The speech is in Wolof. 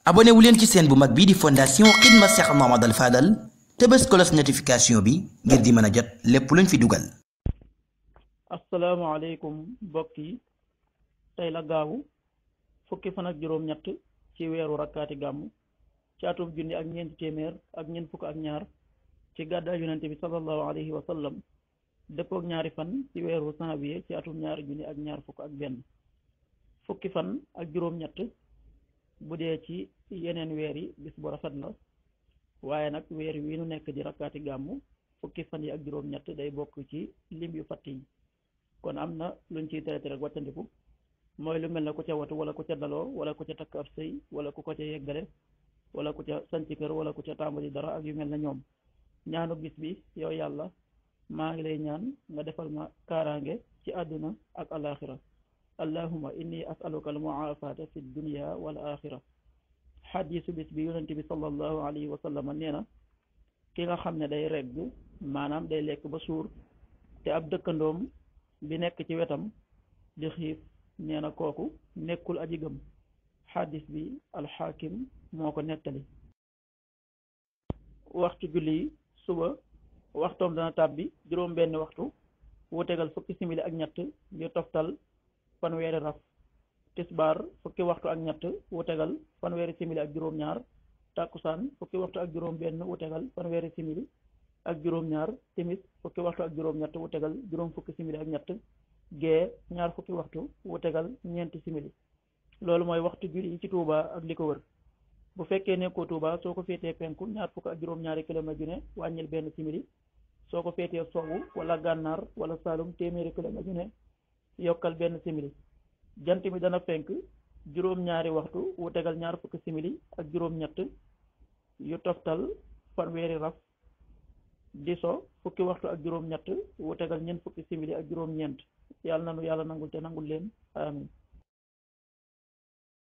abonné wu leen ci seen bu mag bii di fondation Xidma Cheikh Mouhamadoul Fadal te bës cloche notification bi ngir di mën a jot lépp luñ fi dugal. asalaamaaleykum mbokk yi tey la gaawu fukki fan ak juróom-ñett ci weeru rakkaati gàmm ci atum junni ak ñeenti téeméer ak ñeent fukk ak ñaar ci gàddaay yonente bi sallallahu alayhi wa sallam dëppook ñaari fan ci weeru janvier ci atum ñaari junni ak ñaar fukk ak benn fukki fan ak juróom-ñett bu dee ci yeneen weer yi bis bu rafet la waaye nag weer wi nu nekk di rakkaati gàmm fukki fan yi ak juróom-ñett day bokk ci lim yu fatt yi kon am na luñ ciy traité rek wattandiku mooy lu mel ne ku ca watu wala ku ca daloo wala ku ca takk ab sëy wala ku ko ca yeggale wala ku ca sanc kër wala ku ca tàmbali dara ak yu mel ne ñoom ñaanu bis bi yow yàlla maa ngi lay ñaan nga defal ma kaaraange ci àdduna ak alaxira allahuma inni asaluka al muafata fi dunya wal axira xadiisu bis bi yonente bi sallallahu alayhi wa sallam nee na ki nga xam ne day regg maanaam day lekk ba suur te ab dëkkandoom bi nekk ci wetam di xiif nee na kooku nekkul aji gëm xadis bi alxaakim moo ko nettali. waxtu julli yi suba waxtoom dana tàbbi juróom benn waxtu wu tegal fukki simili ak ñett yu toftal fanweeri raf tisbaar fukki waxtu ak ñett wu tegal fanweeri simili ak juróom ñaar tàkkusaan fukki waxtu ak juróom benn wu tegal fanweeri simili ak juróom ñaar timis fukki waxtu ak juróom ñett wu tegal juróom fukki simili ak ñett gee ñaar fukki waxtu wu tegal ñeenti simili loolu mooy waxtu julli yi ci Touba ak li ko wër bu fekkee nekkoo Touba soo ko féetee penku ñaar fukk ak juróom-ñaari kilomètre ju ne wàññil benn simili soo ko féetee sowwu wala gànnaar wala Saalum téeméeri kilomètre ju ne yokkal benn simili jant mi dana fenk juróom-ñaari waxtu wu tegal ñaar fukki simili ak juróom-ñett yu toftal fanweeri raf di so fukki waxtu ak juróom-ñett wu tegal ñeent fukki simili ak juróom-ñeent yàlla nanu yàlla nangul te nangul leen amin